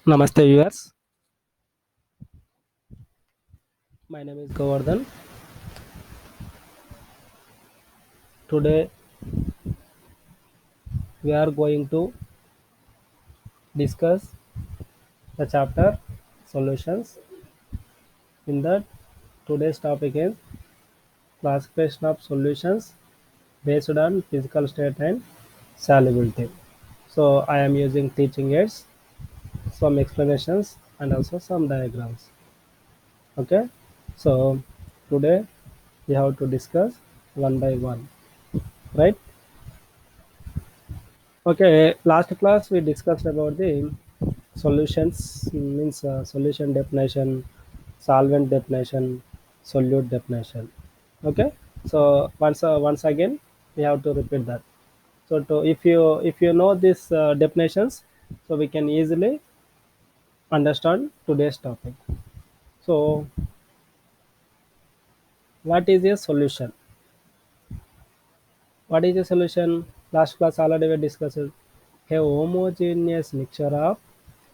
Namaste viewers, my name is Govardhan. Today we are going to discuss the chapter solutions. In that, today's topic is classification of solutions based on physical state and solubility. So I am using teaching aids, some explanations and also some diagrams. Okay, so today we have to discuss one by one, right? Okay, last class we discussed about the solutions means solution definition, solvent definition, solute definition. Okay, so once again we have to repeat that. So if you know these definitions, so we can easily understand today's topic. So what is a solution? What is a solution? Last class already we discussed a homogeneous mixture of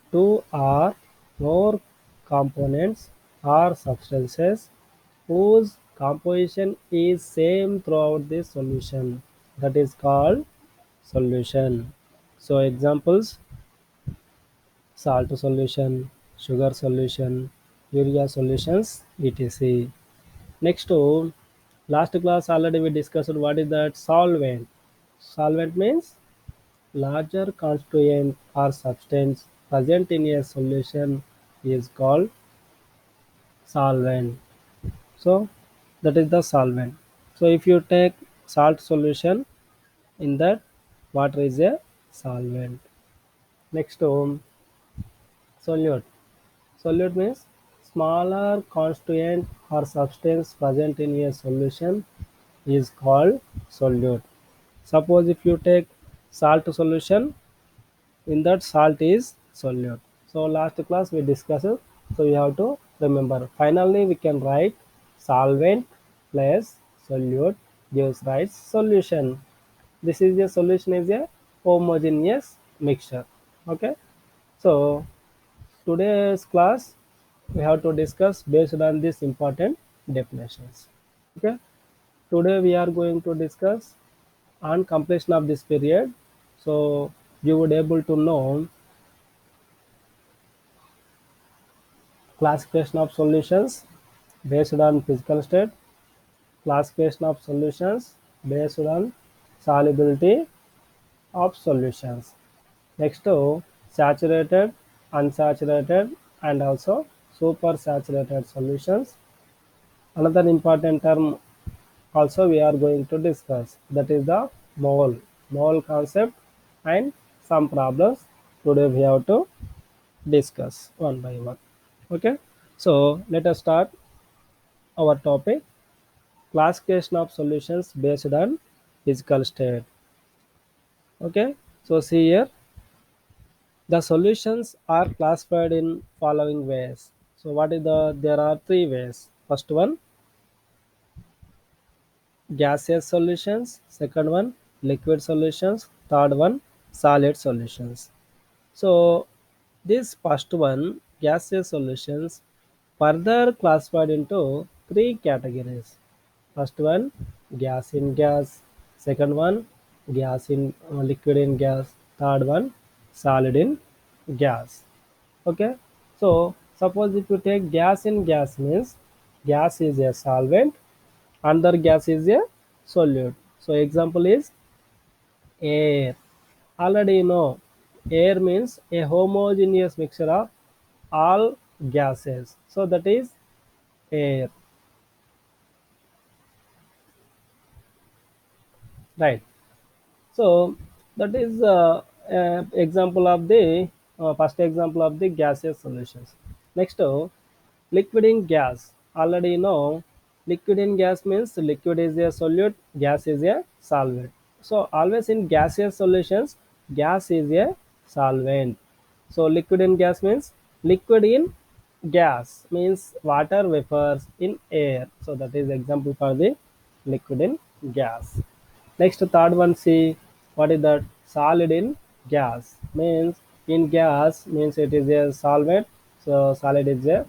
two or more components or substances whose composition is same throughout the solution. That is called solution. So examples: salt solution, sugar solution, urea solutions, etc. Next to last class already we discussed what is that solvent. Solvent means larger constituent or substance present in a solution is called solvent. So that is the solvent. So if you take salt solution, in that water is a solvent. Next solute. Solute means smaller constituent or substance present in a solution is called solute. Suppose if you take salt solution, in that salt is solute. So last class we discussed it, so we have to remember. Finally we can write solvent plus solute gives rise solution. This is the solution is a homogeneous mixture. Okay, so today's class we have to discuss based on these important definitions. Okay, today we are going to discuss on completion of this period, so you would able to know classification of solutions based on physical state, classification of solutions based on solubility of solutions. Next to saturated, unsaturated and also supersaturated solutions. Another important term also we are going to discuss, that is the mole concept and some problems today we have to discuss one by one. Okay, so let us start our topic, classification of solutions based on physical state. Okay, so see here, the solutions are classified in following ways. So what is there are three ways. First one, gaseous solutions. Second one, liquid solutions. Third one, solid solutions. So this first one, gaseous solutions, further classified into three categories. First one, gas in gas. Second one, gas in liquid in gas. Third one, solid in gas. Okay. So suppose if you take gas in gas means gas is a solvent, another gas is a solute. So example is air. Already you know air means a homogeneous mixture of all gases. So that is air. Right. So that is example of the first example of the gaseous solutions. Next, liquid in gas. Already you know, liquid in gas means liquid is a solute, gas is a solvent. So always in gaseous solutions, gas is a solvent. So liquid in gas means liquid in gas means water vapors in air. So that is example for the liquid in gas. Next third one, see what is that, solid in gas means In gas means it is a solvent, so solid is a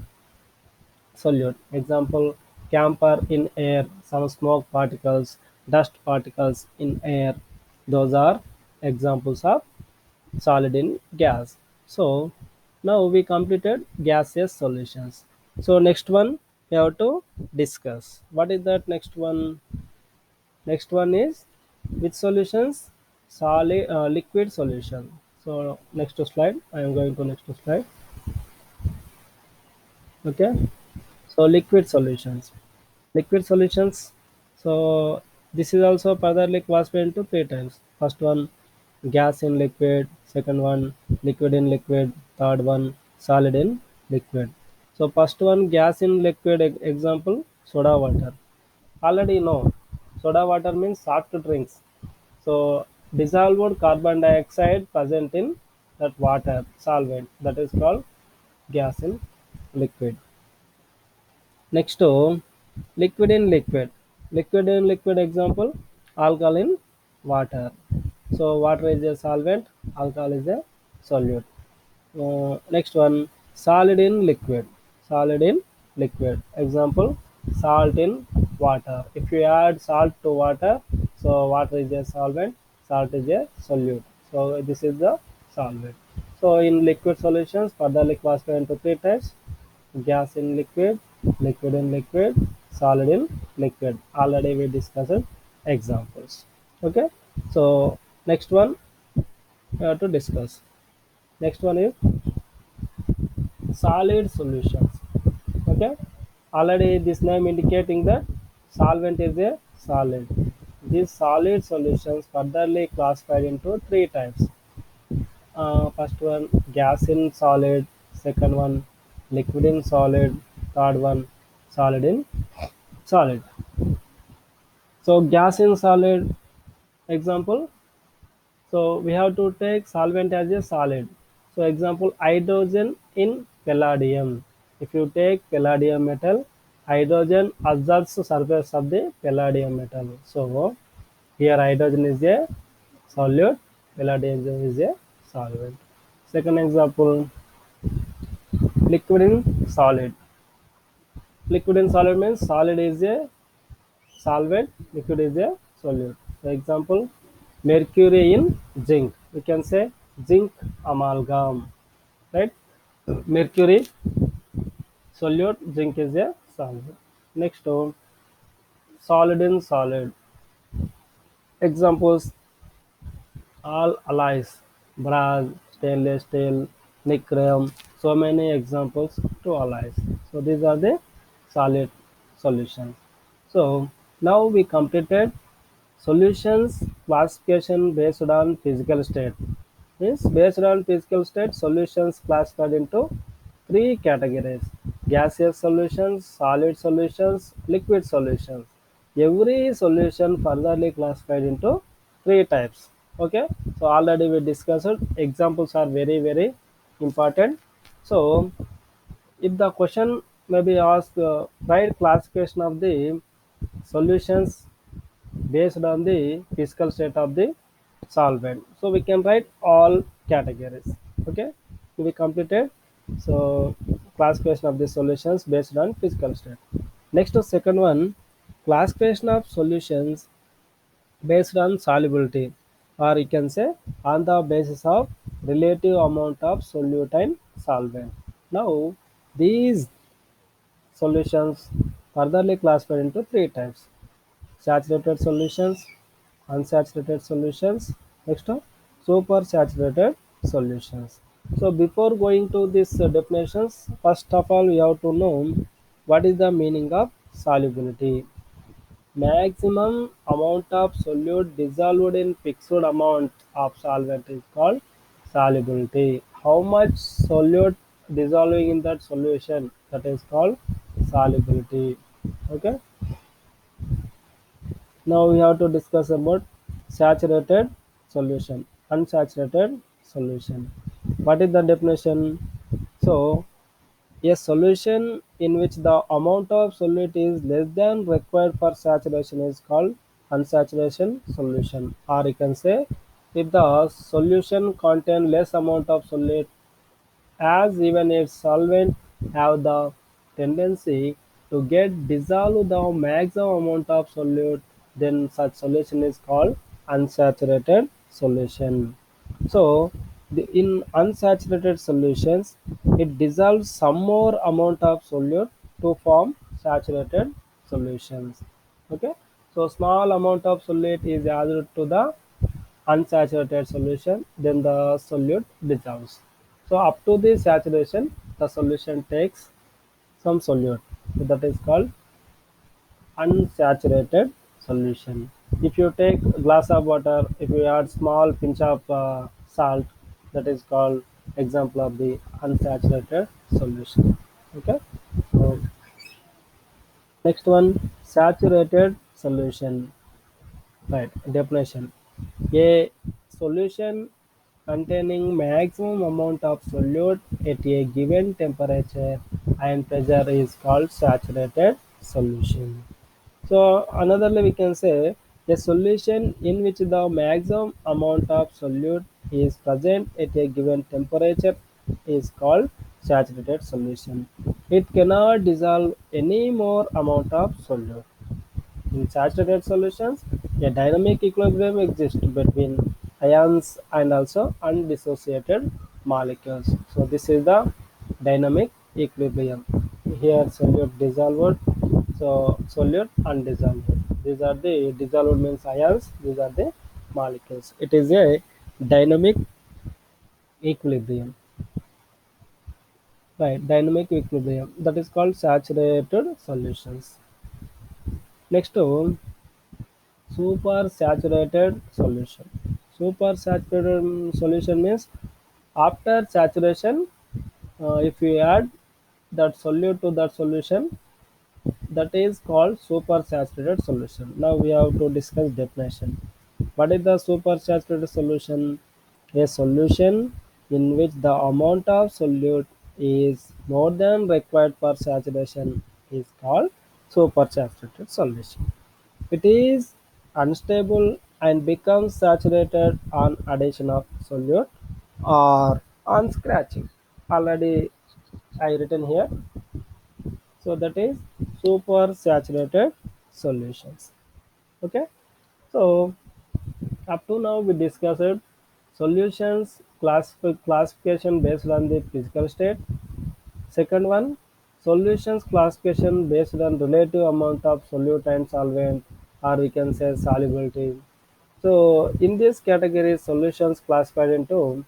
solute. Example, camphor in air, some smoke particles, dust particles in air. Those are examples of solid in gas. So now we completed gaseous solutions. So next one we have to discuss. What is that next one? Next one is which solutions? Solid, liquid solution. So next slide. I am going to next slide. Okay. So liquid solutions. Liquid solutions. So this is also furtherly classified into three types. First one, gas in liquid. Second one, liquid in liquid. Third one, solid in liquid. So first one, gas in liquid. Example, soda water. Already know, soda water means soft drinks. So dissolved carbon dioxide present in that water solvent, that is called gas in liquid. Next to liquid in liquid. Liquid in liquid example, alkaline water. So water is a solvent, alcohol is a solute. Next one, solid in liquid. Solid in liquid. Example, salt in water. If you add salt to water, so water is a solvent, salt is a solute. So this is the solvent. So in liquid solutions, furtherly classified into three types: gas in liquid, liquid in liquid, solid in liquid. Already we discussed examples. Okay. So next one we have to discuss. Next one is solid solutions. Okay, already this name indicating that solvent is a solid. These solid solutions furtherly classified into three types. First one, gas in solid. Second one, liquid in solid. Third one, solid in solid. So gas in solid example. So we have to take solvent as a solid. So example, hydrogen in palladium. If you take palladium metal, hydrogen absorbs the surface of the palladium metal. So here hydrogen is a solute, palladium is a solvent. Second example, liquid in solid. Liquid in solid means solid is a solvent, liquid is a solute. For example, mercury in zinc. We can say zinc amalgam, right? Mercury solute, zinc is a solvent. Next one, solid in solid. Examples, all alloys, brass, stainless steel, nickel. So many examples to alloys. So these are the solid solutions. So now we completed solutions classification based on physical state. Means based on physical state, solutions classified into three categories: gaseous solutions, solid solutions, liquid solutions. Every solution furtherly classified into three types. Okay, so already we discussed. Examples are very important. So if the question may be asked, write classification of the solutions based on the physical state of the solvent. So we can write all categories. Okay, to be completed. So classification of the solutions based on physical state. Next to second one, classification of solutions based on solubility, or you can say on the basis of relative amount of solute and solvent. Now these solutions furtherly classified into three types: saturated solutions, unsaturated solutions, next one, supersaturated solutions. So before going to these definitions, first of all we have to know what is the meaning of solubility. Maximum amount of solute dissolved in fixed amount of solvent is called solubility. How much solute dissolving in that solution, that is called solubility. Okay. Now we have to discuss about saturated solution, unsaturated solution. What is the definition? So a solution in which the amount of solute is less than required for saturation is called unsaturation solution, or you can say if the solution contains less amount of solute, as even its solvent have the tendency to get dissolved the maximum amount of solute, then such solution is called unsaturated solution. So in unsaturated solutions, it dissolves some more amount of solute to form saturated solutions. Okay, so small amount of solute is added to the unsaturated solution, then the solute dissolves. So up to the saturation, the solution takes some solute. So that is called unsaturated solution. If you take a glass of water, if you add small pinch of salt, that is called example of the unsaturated solution. Okay. So next one, saturated solution. Right. Definition: a solution containing maximum amount of solute at a given temperature and pressure is called saturated solution. So anotherly we can say a solution in which the maximum amount of solute is present at a given temperature is called saturated solution. It cannot dissolve any more amount of solute. In saturated solutions, a dynamic equilibrium exists between ions and also undissociated molecules. So this is the dynamic equilibrium. Here solute dissolved, so solute undissolved. These are the dissolved means ions, these are the molecules. It is a dynamic equilibrium. Right, dynamic equilibrium. That is called saturated solutions. Next to supersaturated solution. Supersaturated solution means after saturation, if you add that solute to that solution, that is called supersaturated solution. Now we have to discuss definition. What is the supersaturated solution? A solution in which the amount of solute is more than required for saturation is called supersaturated solution. It is unstable and becomes saturated on addition of solute or on scratching. Already I written here. So that is super saturated solutions. Okay. So up to now we discussed solutions classification based on the physical state. Second one, solutions classification based on relative amount of solute and solvent, or we can say solubility. So in this category, solutions classified into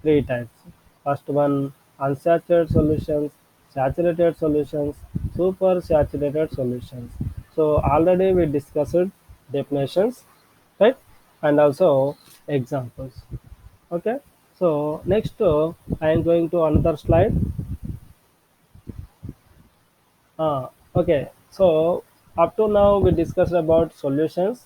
three types. First one, unsaturated solutions, saturated solutions, supersaturated solutions. So already we discussed definitions, right? And also examples. Okay. So next, I am going to another slide. Okay. So up to now we discussed about solutions,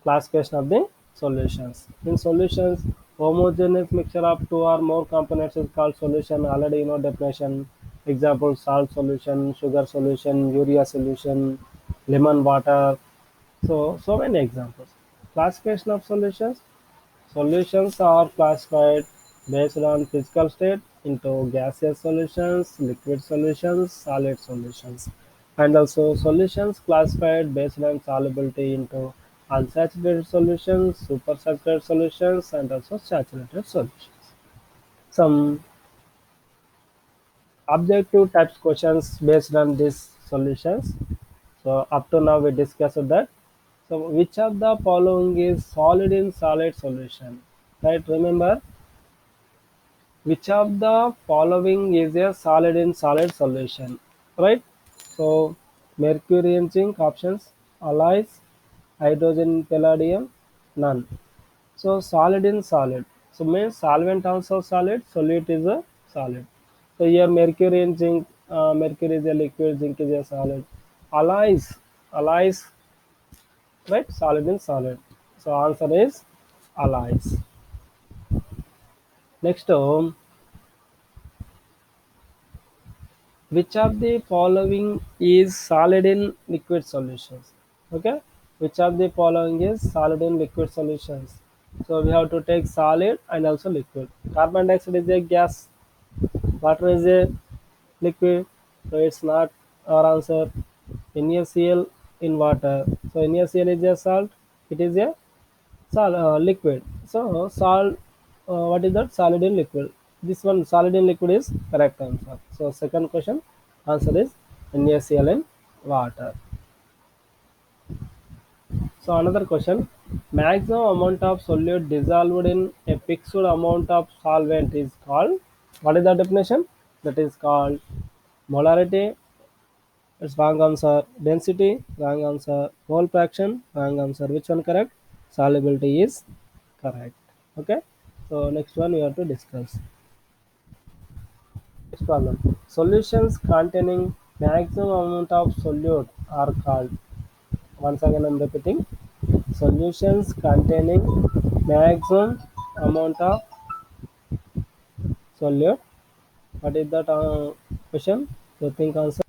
classification of the solutions. In solutions, homogeneous mixture of two or more components is called solution. Already you know definition. Example: salt solution, sugar solution, urea solution, lemon water. So many examples. Classification of solutions. Solutions are classified based on physical state into gaseous solutions, liquid solutions, solid solutions, and also solutions classified based on solubility into unsaturated solutions, supersaturated solutions, and also saturated solutions. Some objective types questions based on these solutions. So up to now we discussed that. So which of the following is solid in solid solution? Right? Remember, which of the following is a solid in solid solution? Right? So mercury and zinc options, alloys, hydrogen, palladium, none. So solid in solid. So means solvent also solid, solute is a solid. So here mercury and zinc, mercury is a liquid, zinc is a solid. Alloys, alloys, right? Solid in solid. So answer is alloys. Next, which of the following is solid in liquid solutions? Okay. Which of the following is solid in liquid solutions? So we have to take solid and also liquid. Carbon dioxide is a gas, water is a liquid, so it's not our answer. NaCl in water, so NaCl is a salt, it is a liquid. So salt, what is that? Solid in liquid. This one, solid in liquid, is correct answer. So second question answer is NaCl in water. So another question, maximum amount of solute dissolved in a fixed amount of solvent is called, what is the definition? That is called molarity. It's wrong answer. Density, wrong answer. Mole fraction, wrong answer. Which one correct? Solubility is correct. Okay. So next one we have to discuss. Next problem. Solutions containing maximum amount of solute are called. Once again I'm repeating. Solutions containing maximum amount of solute. What is that question? You think answer?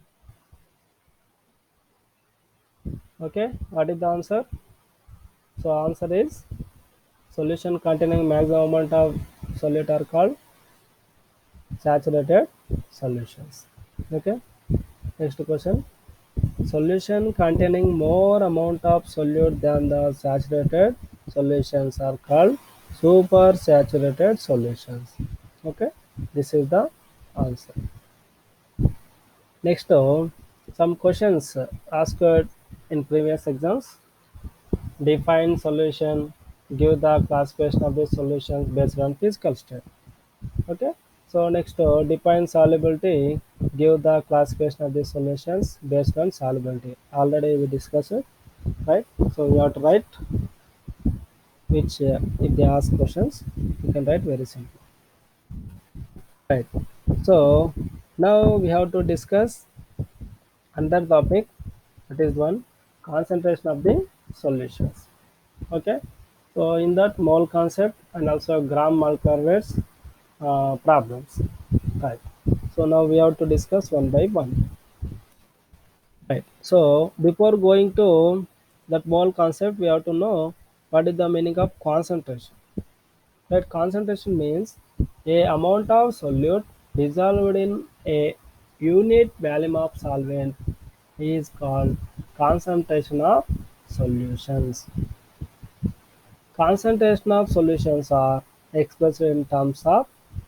Okay. What is the answer? So answer is solution containing maximum amount of solute are called saturated solutions. Okay. Next question. Solution containing more amount of solute than the saturated solutions are called super saturated solutions. Okay. This is the answer. Next, some questions asked in previous exams. Define solution. Give the classification of the solutions based on physical state. Okay. So next, define solubility. Give the classification of the solutions based on solubility. Already we discussed it, right? So we have to write which, if they ask questions, you can write very simple. Right. So now we have to discuss another topic. That is one, concentration of the solutions. Okay. So in that, mole concept and also gram molecular weights problems. Right. So now we have to discuss one by one. Right. So before going to that mole concept, we have to know what is the meaning of concentration. Right. Concentration means a amount of solute dissolved in a unit volume of solvent is called concentration of solutions. Concentration of solutions are expressed in terms of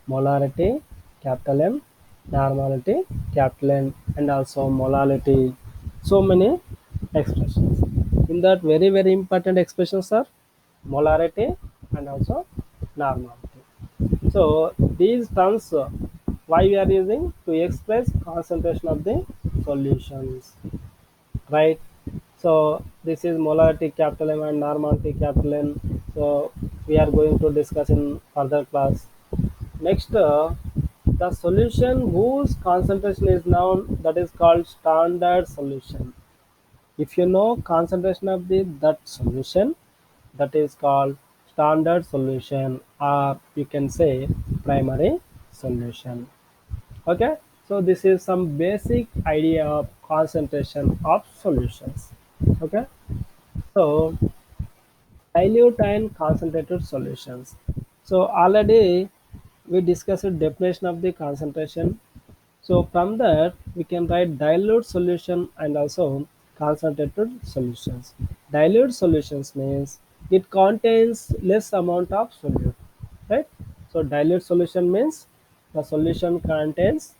molarity, capital M, normality, capital N, and also molality. So many expressions. In that, very important expressions are molarity and also normality. So these terms, why we are using to express concentration of the solutions, right? So this is molarity capital M and normality capital N. So we are going to discuss in further class. Next, the solution whose concentration is known, that is called standard solution. If you know concentration of the that solution, that is called standard solution, or you can say primary solution. Okay. So this is some basic idea of concentration of solutions. Okay. So dilute and concentrated solutions. So already we discussed the definition of the concentration. So from that we can write dilute solution and also concentrated solutions. Dilute solutions means it contains less amount of solute, right? So dilute solution means the solution contains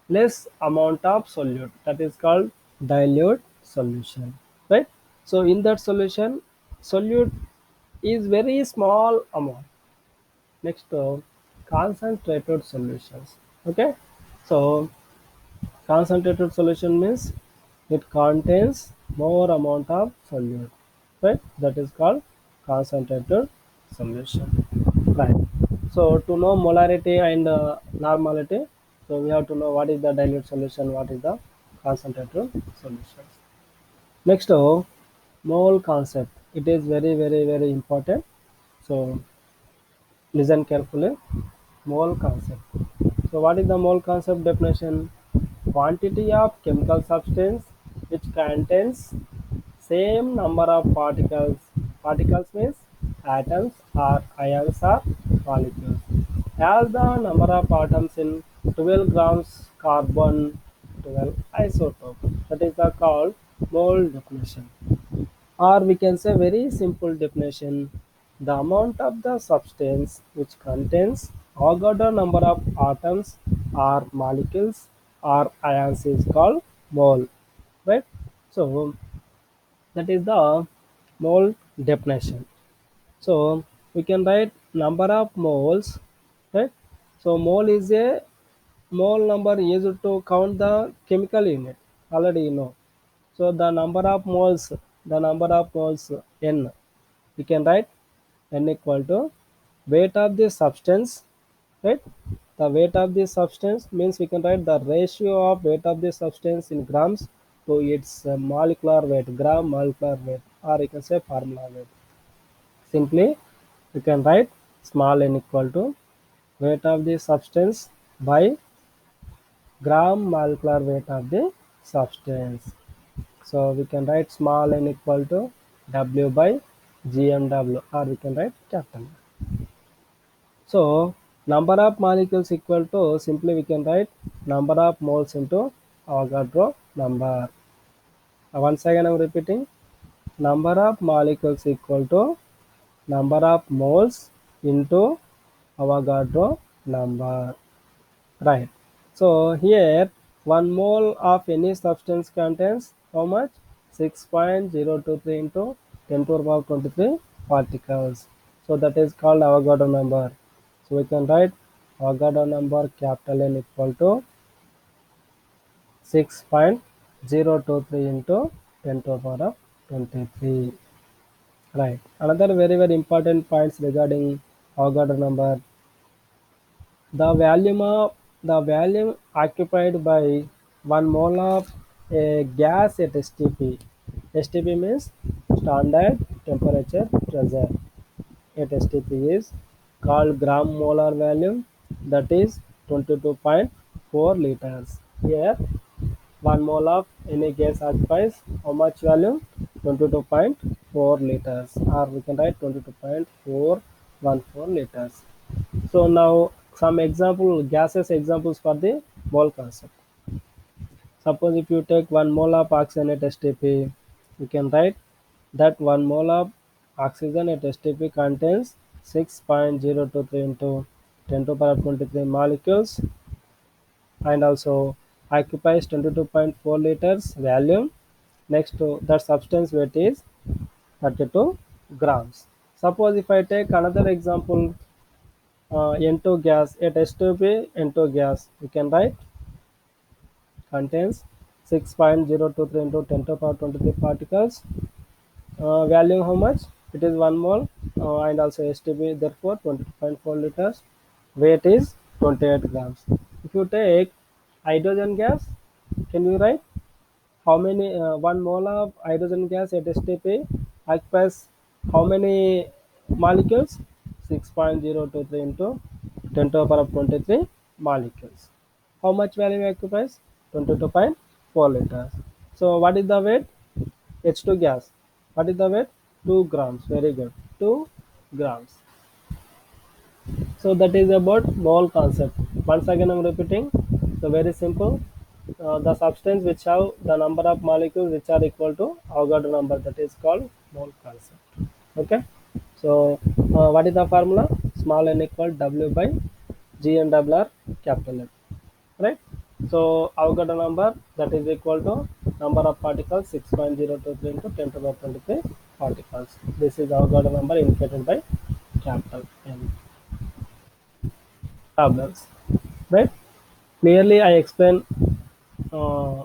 less amount of solute, that is called dilute solution, right? So in that solution, solute is very small amount. Next, concentrated solutions. Okay. So concentrated solution means it contains more amount of solute, right? That is called concentrated solution, right? So to know molarity and normality, so we have to know what is the dilute solution, what is the concentrated solution. Next, mole concept. It is very important. So listen carefully. Mole concept. So what is the mole concept definition? Quantity of chemical substance which contains same number of particles. Particles means atoms or ions or molecules. As the number of atoms in 12 grams carbon 12 isotope. That is the called mole definition. Or we can say very simple definition. The amount of the substance which contains Avogadro number of atoms or molecules or ions is called mole. Right? So that is the mole definition. So we can write number of moles, right? So mole is a mole number used to count the chemical unit. Already you know. So the number of moles n. We can write n equal to weight of the substance, right? The weight of the substance means we can write the ratio of weight of the substance in grams to its molecular weight, gram molecular weight, or you can say formula weight. Simply, you can write small n equal to weight of the substance by gram molecular weight of the substance. So we can write small n equal to W by GMW, or we can write capital. So number of molecules equal to, simply we can write number of moles into Avogadro number. Once again I am repeating, number of molecules equal to number of moles into Avogadro number. Right. So here 1 mole of any substance contains how much? 6.023 into 10 to the power 23 particles. So that is called Avogadro number. So we can write Avogadro number capital N equal to 6.023 into 10 to the power of 23. Right. Another very very important points regarding Avogadro number. The volume occupied by 1 mole of a gas at STP. STP means standard temperature pressure. At STP is called gram molar volume, that is 22.4 liters. Here 1 mole of any gas occupies how much volume? 22.4 liters, or we can write 22.414 liters. So now some example gases examples for the mole concept. Suppose if you take 1 mole of oxygen at STP, you can write that 1 mole of oxygen at STP contains 6.023 into 10 to the power 23 molecules, and also occupies 22.4 liters volume. Next to that substance weight is 32 grams. Suppose if I take another example, N2 gas at S2P N2 gas, we can write contains 6.023 into 10 to the power 23 particles. Value how much? It is 1 mole, and also STP, therefore 20.4 liters. Weight is 28 grams. If you take hydrogen gas, can you write how many 1 mole of hydrogen gas at STP occupies how many molecules? 6.023 into 10 to the power of 23 molecules. How much volume occupies? 22.4 liters. So what is the weight? H2 gas. What is the weight? 2 grams. Very good. 2 grams. So that is about mole concept. Once again I am repeating. So very simple. The substance which have the number of molecules which are equal to Avogadro number, that is called mole concept. Okay. So what is the formula? Small n equal W by G and W are capital N. Right. So Avogadro number, that is equal to number of particles 6.023 into 10 to the power 23 particles. This is Avogadro number indicated by capital N. Problems. Right. Clearly I explain. Uh,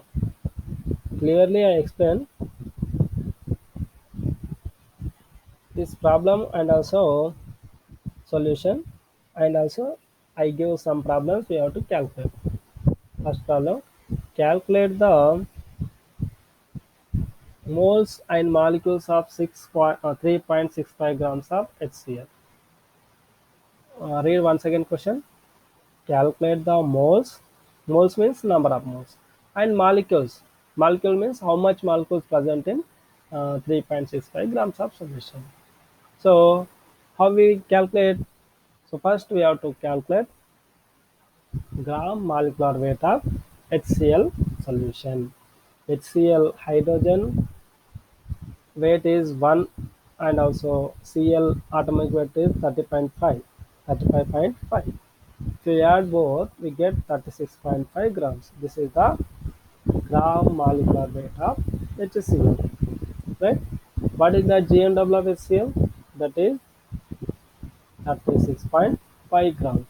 clearly I explain this problem and also solution, and also I give some problems we have to calculate. First problem, calculate the moles and molecules of 3.65 grams of HCl. Read once again question. Calculate the moles. Moles means number of moles, and molecules. Molecule means how much molecules present in 3.65 grams of solution. So How we calculate? So first we have to calculate gram molecular weight of HCl solution. HCl hydrogen weight is 1 and also Cl atomic weight is 30.5, 35.5. If we add both, we get 36.5 grams. This is the gram molecular weight of HCl, right? What is the GMW of HCl? That is 36.5 grams.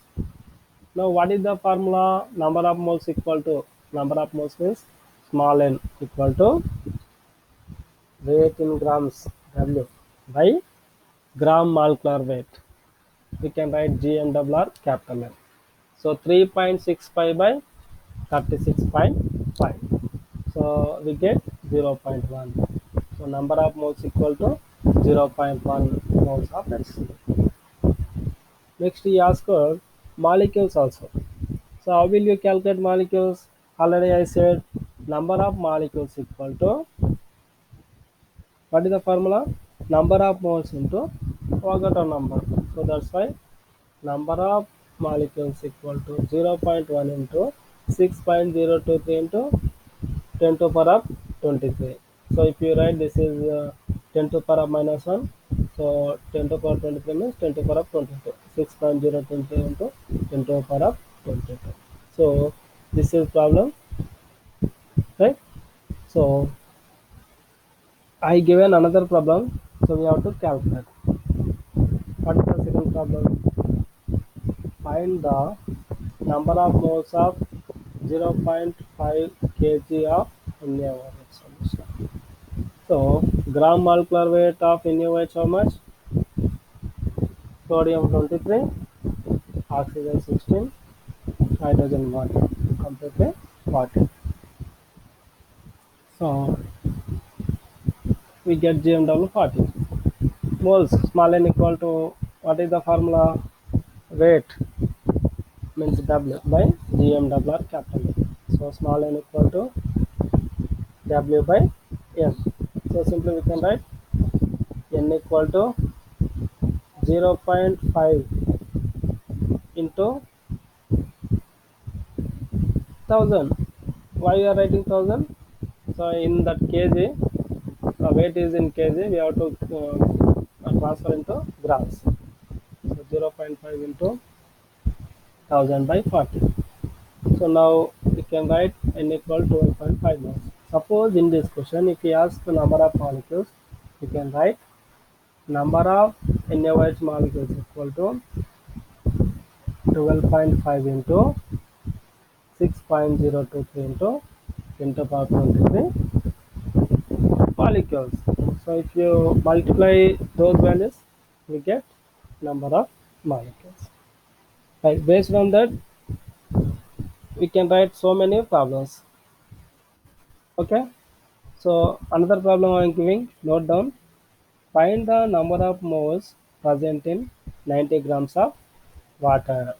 Now, what is the formula? Number of moles equal to number of moles means small n equal to weight in grams W by gram molecular weight. We can write GMW capital N. So 3.65 by 36.5. So we get 0.1. So number of moles equal to 0.1 moles of HCl. Next he asked molecules also. So how will you calculate molecules? Already I said number of molecules equal to what is the formula? Number of moles into Avogadro number. So that's why number of molecules equal to 0.1 into 6.023 into 10 to power of 23. So if you write this is 10 to power of minus 1. So 10 to power 23 means 10 to power of 22. 6.023 into 10 to power of 22. So this is problem, right? So I given another problem. So we have to calculate. What is the second problem? Find the number of moles of 0.5 kg of NaOH solution. So gram molecular weight of NaOH how much? Sodium 23, oxygen 16, hydrogen 1, completely 40. So we get GMW 40. Moles small n equal to what is the formula? Weight means W by GMW capital N. So small n equal to W by N. So simply we can write N equal to 0.5 into 1000. Why you are writing 1000? So in that kg, weight is in kg, we have to transfer into grams. So 0.5 into 1000 by 40. So now we can write n equal to 12.5 moles. Suppose in this question, if we ask the number of molecules, we can write number of NaOH molecules equal to 12.5 into 6.023 into 10 to the power 23 molecules. So if you multiply those values, we get number of molecules. Right. Based on that, we can write so many problems. Okay. So another problem I am giving. Note down. Find the number of moles present in 90 grams of water.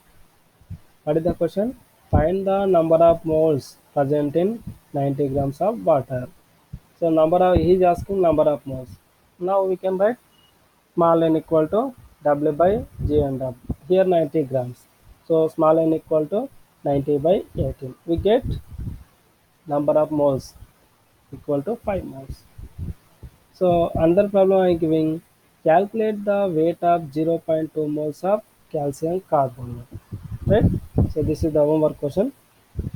What is the question? Find the number of moles present in 90 grams of water. So number of he is asking number of moles. Now we can write small n equal to W by G and W. Here 90 grams. So small n equal to 90 by 18. We get number of moles equal to 5 moles. So another problem I am giving, calculate the weight of 0.2 moles of calcium carbonate. Right? So this is the homework question.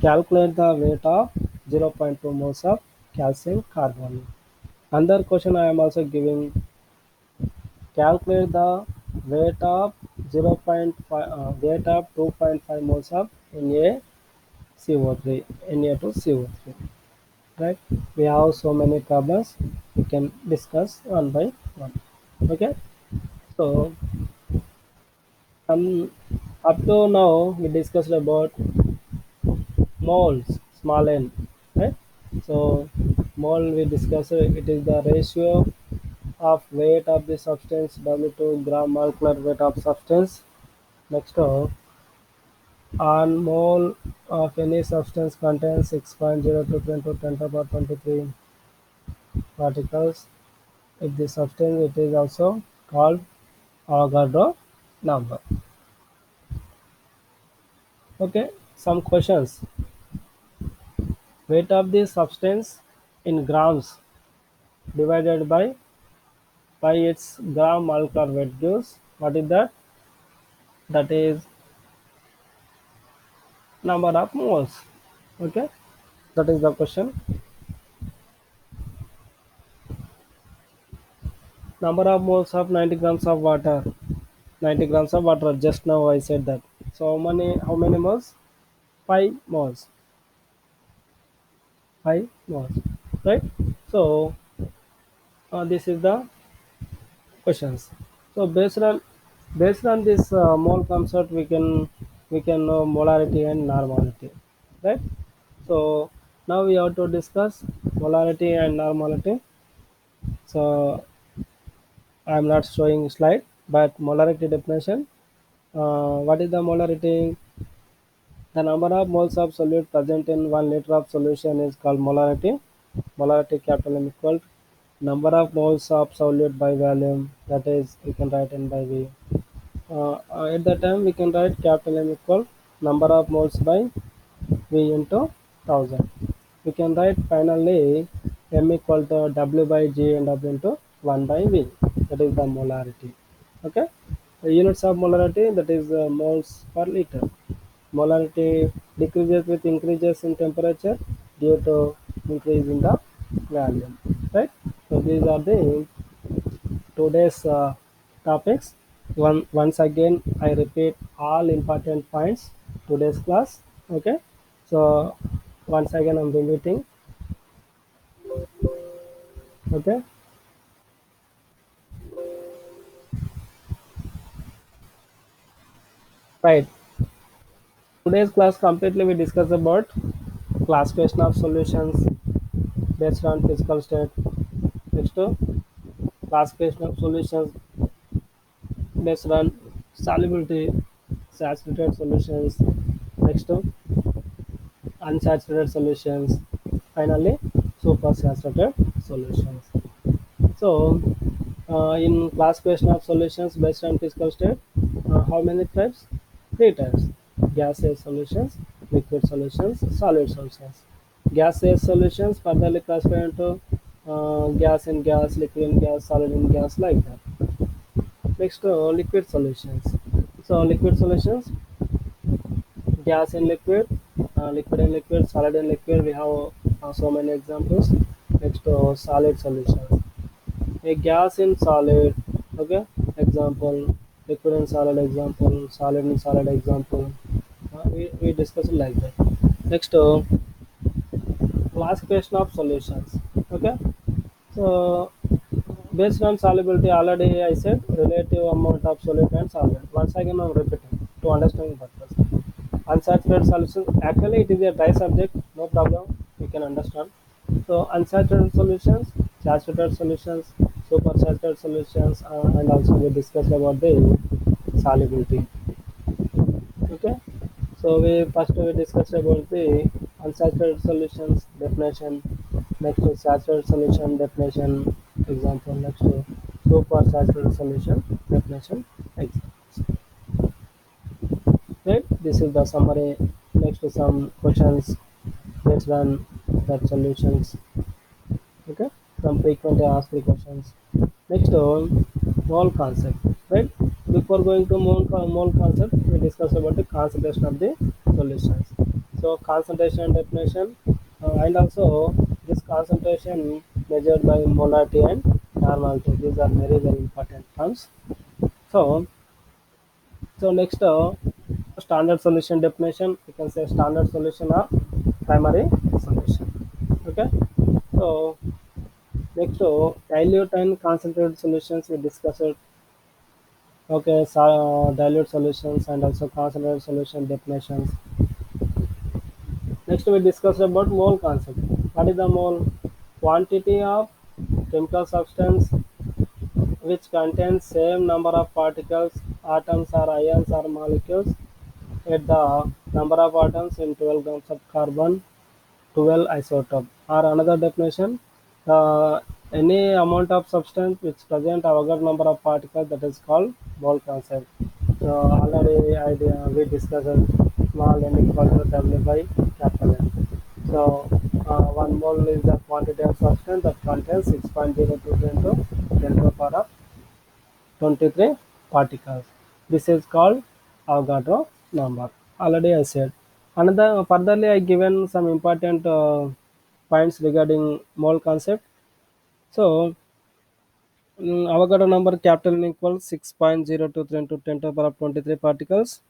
Calculate the weight of 0.2 moles of calcium carbonate. Another question I am also giving, calculate the weight of 0.5 weight of 2.5 moles of NaCO3, Na2CO3. Right? We have so many problems. We can discuss one by one. Okay. So up to now we discussed about moles, small n. Right? So mole we discussed it is the ratio of weight of the substance W to gram molecular weight of substance. Next, one mole of any substance contains 6.02 into 10 to the power 23 particles. If the substance it is also called Avogadro number. Okay, some questions. Weight of the substance in grams divided by its gram molecular weight gives what is that? That is number of moles. Okay, that is the question. Number of moles of 90 grams of water. 90 grams of water. Just now I said that. So how many moles? 5 moles. 5 moles. Right? So this is the questions. So based on this mole concept, we can know molarity and normality, right? So now we have to discuss molarity and normality. So I am not showing slide, but molarity definition. What is the molarity? The number of moles of solute present in 1 liter of solution is called molarity. Molarity capital M equal to number of moles of solute by volume. That is, we can write in by V. At that time, we can write capital M equal number of moles by V into 1000. We can write finally M equal to W by G and W into 1 by V. That is the molarity. Okay. The units of molarity, that is moles per liter. Molarity decreases with increases in temperature due to increase in the volume. Right. So these are the today's topics. Once again, I repeat all important points today's class. Okay. So once again, I'm repeating. Okay. Right. Today's class completely we discuss about classification of solutions based on physical state. Next, classification of solutions based on solubility, saturated solutions. Next, unsaturated solutions. Finally, supersaturated solutions. So, in classification of solutions based on physical state, how many types? Three types: gaseous solutions, liquid solutions, solid solutions. Gaseous solutions furtherly classified into gas in gas, liquid in gas, solid in gas, like that. Next, liquid solutions. So, liquid solutions, gas in liquid, liquid in liquid, solid in liquid. We have so many examples. Next, solid solutions. A gas in solid, okay, example, liquid in solid example, solid in solid example. We discuss it like that. Next, classification of solutions, okay. So based on solubility, already I said relative amount of solute and solvent. Once again I'm repeating to understand purpose. Unsaturated solutions, actually it is a dry subject, no problem, you can understand. So unsaturated solutions, saturated solutions, supersaturated solutions, and also we discussed about the solubility. Okay. So we discussed about the unsaturated solutions definition. Next to saturated solution definition example. Next to supersaturated solution definition example. Right. This is the summary. Next to some questions based on that solutions. Okay. Some frequently asked questions. Next one, mole concept, right? Before going to mole concept, we discuss about the concentration of the solutions. So concentration definition, and also this concentration measured by molarity and normality. These are very very important terms. So next, standard solution definition. You can say standard solution or primary solution. Okay. So next, dilute and concentrated solutions we discussed. Okay, so dilute solutions and also concentrated solution definitions. Next, we discussed about mole concept. What is the mole? Quantity of chemical substance which contains same number of particles, atoms or ions or molecules at the number of atoms in 12 grams of carbon, 12 isotope. Or another definition, the Any amount of substance which present Avogadro number of particles, that is called mole concept. So already we discussed small n equal to W by capital N. So 1 mole is the quantity of substance that contains 6.02 into 10 to the power of 23 particles. This is called Avogadro number. Already I said. Another furtherly I given some important points regarding mole concept. So Avogadro number capital N equals 6.023 into 10 to the power of 23 particles.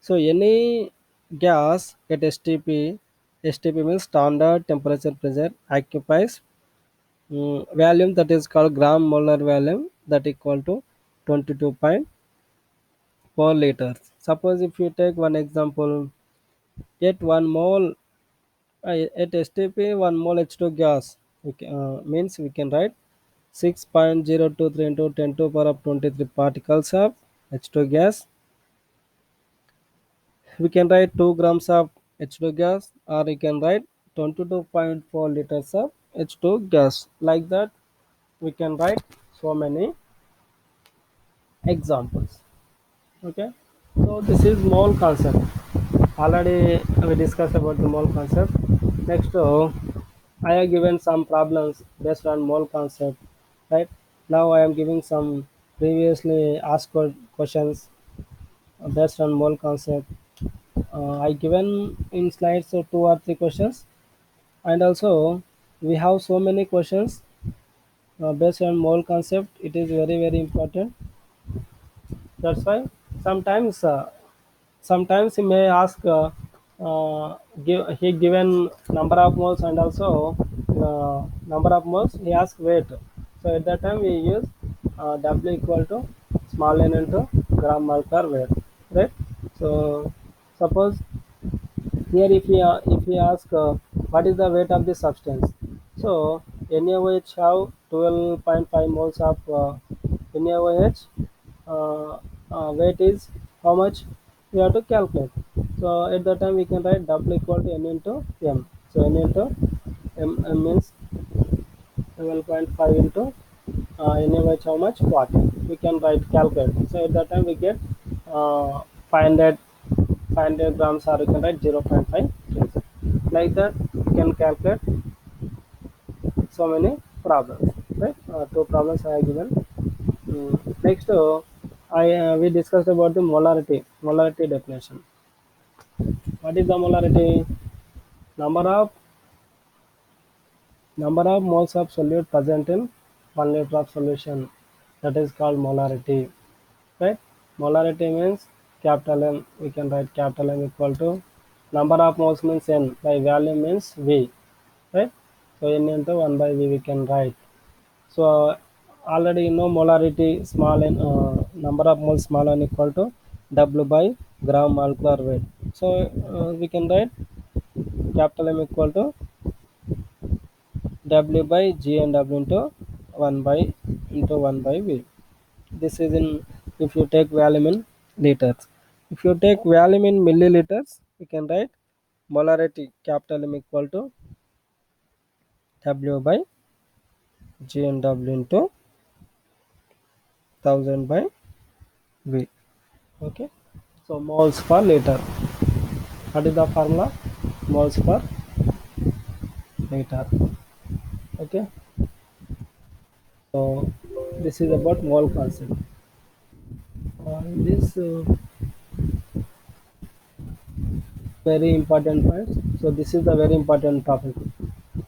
So any gas at STP means standard temperature pressure, occupies volume, that is called gram molar volume, that equal to 22.4 liters. Suppose if you take one example, at 1 mole at STP 1 mole H2 gas, means we can write 6.023 into 10 to the power of 23 particles of H2 gas. We can write 2 grams of H2 gas, or we can write 22.4 liters of H2 gas. Like that, we can write so many examples. Okay, so this is mole concept. Already we discussed about the mole concept. Next, I have given some problems based on mole concept. Right now, I am giving some previously asked questions based on mole concept. I given in slides so 2 or 3 questions, and also we have so many questions based on mole concept. It is very important. That's why sometimes sometimes he may ask he given number of moles, and also number of moles he ask weight. So at that time we use W equal to small n into gram molecular weight, right? So suppose here, if we ask what is the weight of the substance, so NaOH have 12.5 moles of NaOH. Uh, Weight is how much we have to calculate. So at that time we can write W equal to N into M. So N into M means 12.5 into NaOH how much 40. We can write calculate. So at that time we get 500 500 grams, or you can write 0.5 kgs. Like that you can calculate so many problems, right? Two problems I have given. Next, I we discussed about the molarity definition. What is the molarity? Number of moles of solute present in 1 liter of solution, that is called molarity, right? Molarity means capital M. We can write capital M equal to number of moles means N by volume means V, right? So N into 1 by V we can write. So already you know molarity small n, number of moles small n equal to W by gram molecular weight. So we can write capital M equal to W by G and W into 1 by V. This is in, if you take volume in liters. If you take volume in milliliters, we can write molarity capital M equal to W by G and W into 1000 by V. Okay. So moles per liter. What is the formula? Moles per liter. Okay. So this is about mole concept. This very important point. So this is the very important topic.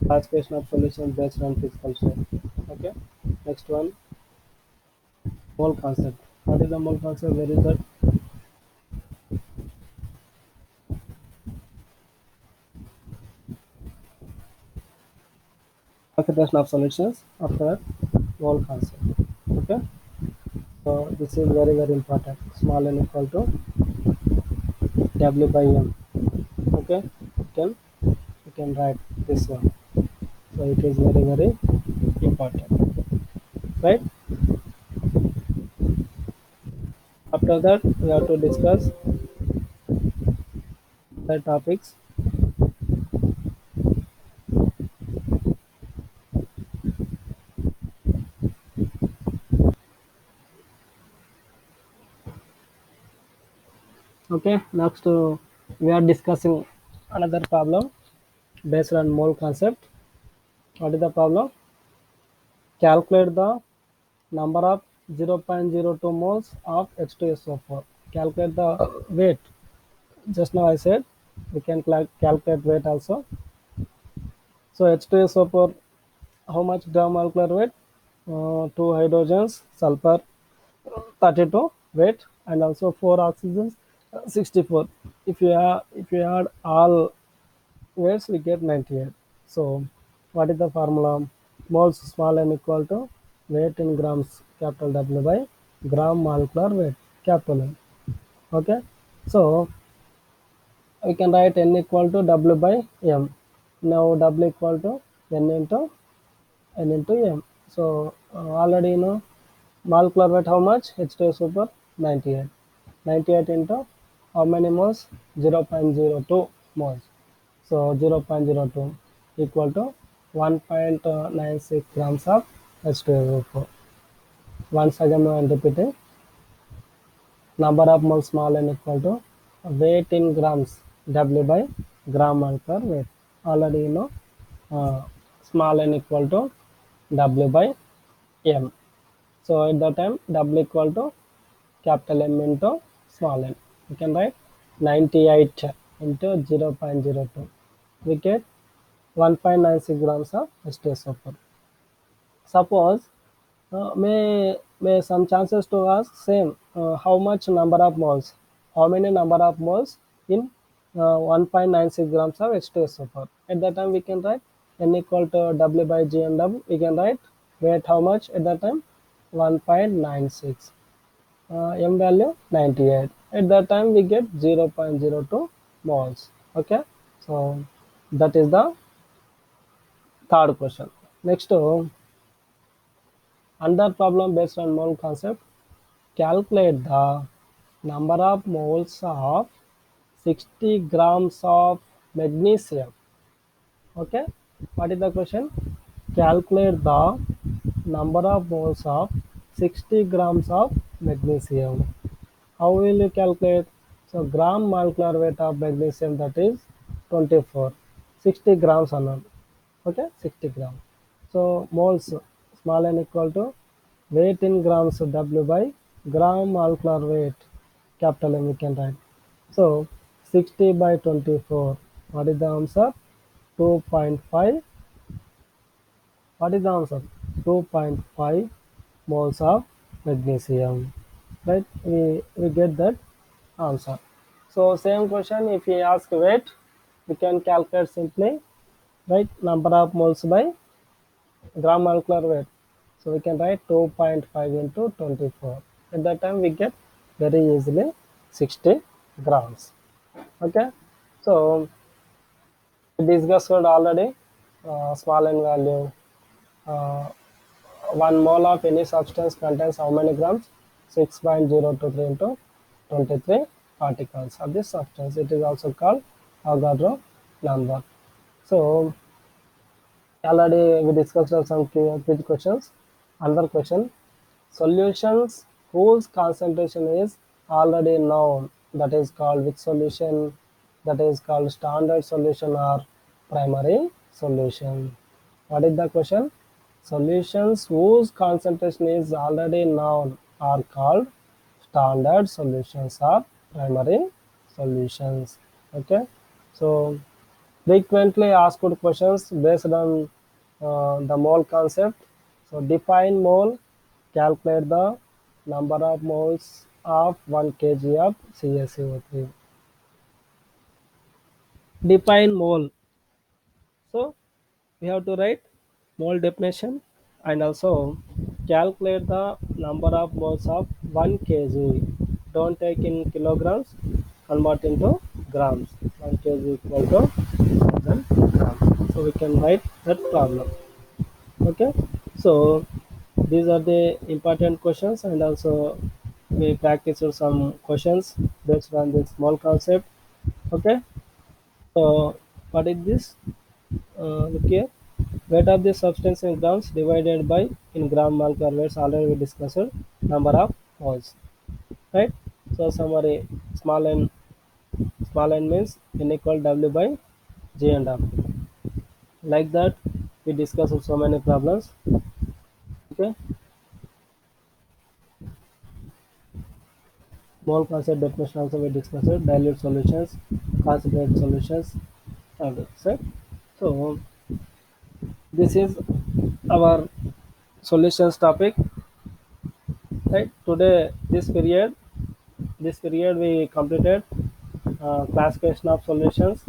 Classification of solutions based on physical state. Okay. Next one, mole concept. What is the mole concept? Where is that? Classification of solutions. After that, mole concept. Okay. So this is very important. Small n equal to W by M. Okay. You can write this one. So it is very important, right? After that, we have to discuss the topics. Okay, next we are discussing another problem based on mole concept. What is the problem? Calculate the number of 0.02 moles of H2SO4. Calculate the weight. Just now I said we can calculate weight also. So H2SO4, how much gram molecular weight? Two hydrogens, sulfur 32 weight, and also four oxygens 64. If you add all weights, we get 98. So what is the formula? Moles small n equal to weight in grams capital W by gram molecular weight capital N. Okay, so we can write n equal to W by M. Now W equal to n into m. So already you know molecular weight how much? H2 super 98. 98 into how many moles? 0.02 moles. So 0.02 equal to 1.96 grams of H2SO4. Once again I am repeating, number of moles small n equal to weight in grams W by gram molecular weight. Already you know small n equal to W by M. So at that time W equal to capital M into small n. You can write 98 into 0.02. We get 1.96 grams of H2SO4. Suppose may some chances to ask same how much number of moles, how many number of moles in 1.96 grams of H2SO4. At that time we can write n equal to W by G and W. We can write weight how much at that time 1.96. M value 98. At that time we get 0.02 moles. Okay, so that is the third question. Next, another problem based on mole concept. Calculate the number of moles of 60 grams of magnesium. Okay, what is the question? Calculate the number of moles of 60 grams of magnesium. How will you calculate? So gram molecular weight of magnesium, that is 24. 60 grams unknown. Okay, 60 grams. So moles small n equal to weight in grams W by gram molecular weight capital M we can write. So 60 by 24. What is the answer? 2.5. What is the answer? 2.5 moles of magnesium. Right? We get that answer. So same question, if we ask weight, we can calculate simply, right? Number of moles by gram molecular weight. So we can write 2.5 into 24. At that time we get very easily 60 grams. Okay. So we discussed already small n value. Uh, 1 mole of any substance contains how many grams? 6.023 into 23 particles of this substance. It is also called Avogadro number. So already we discussed some quiz questions. Another question: solutions whose concentration is already known, that is called which solution? That is called standard solution or primary solution. What is the question? Solutions whose concentration is already known are called standard solutions or primary solutions. Okay, so frequently asked questions based on the mole concept. So define mole, calculate the number of moles of 1 kg of CaCO3. Define mole. So we have to write mole definition and also calculate the number of moles of 1 kg. Don't take in kilograms, convert into grams. 1 kg equal to 1000 grams. So we can write that problem. Okay, so these are the important questions, and also we practiced some questions based on this small concept. Okay, so what is this? Look here, weight of the substance in grams divided by in gram molecular weights, already we discussed number of moles, right? So summary: small n Small n means n equal w by g and f. Like that, we discussed so many problems. Okay, mole concept definition also we discussed. Dilute solutions, concentrate solutions, and that's it. So this is our solutions topic. Right today, this period we completed classification of solutions,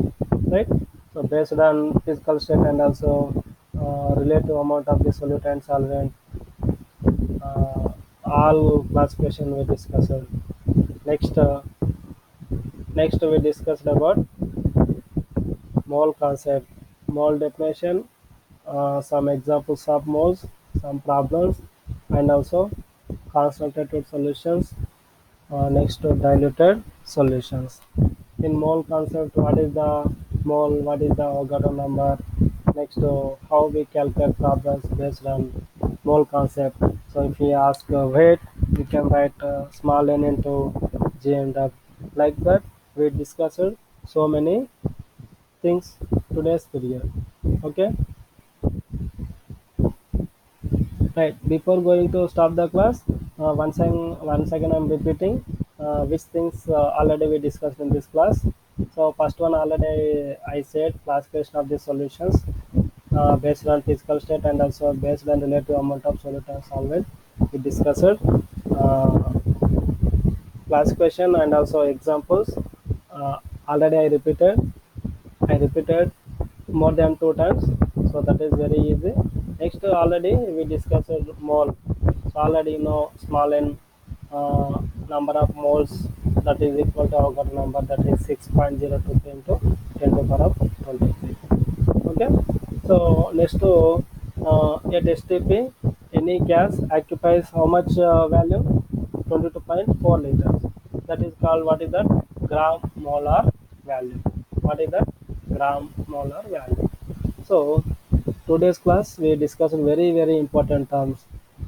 right? So based on physical state and also relative amount of the solute and solvent, uh, all classification we discussed. Next, next we discussed about mole concept, mole definition, some examples of moles, some problems, and also concentrated solutions. Next to diluted solutions. In mole concept, what is the mole, what is the Avogadro number, next to how we calculate problems based on mole concept. So if we ask weight, we can write small n into g and f. Like that, we discussed so many things today's period. Okay, right. Before going to stop the class, once again I'm repeating which things already we discussed in this class. So first one already I said classification of the solutions based on physical state and also based on relative amount of solute and solvent. We discussed uh, classification and also examples. Already I repeated more than two times, so that is very easy. Next, already we discussed mole. So already you know small n number of moles that is equal to our number, that is 6.023 into 10 to the power of 23. Okay. So next to at STP, any gas occupies how much value? 22.4 liters. That is called, what is that? Gram molar value. What is that? Gram molar value. So today's class we discussed very important terms.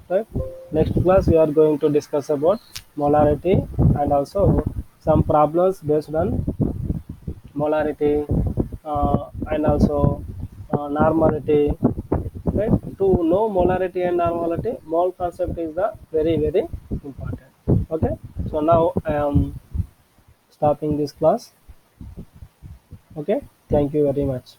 Right. Next class we are going to discuss about molarity and also some problems based on molarity and also normality. Right? To know molarity and normality, mole concept is the very important. Okay. So now I am stopping this class. Okay. Thank you very much.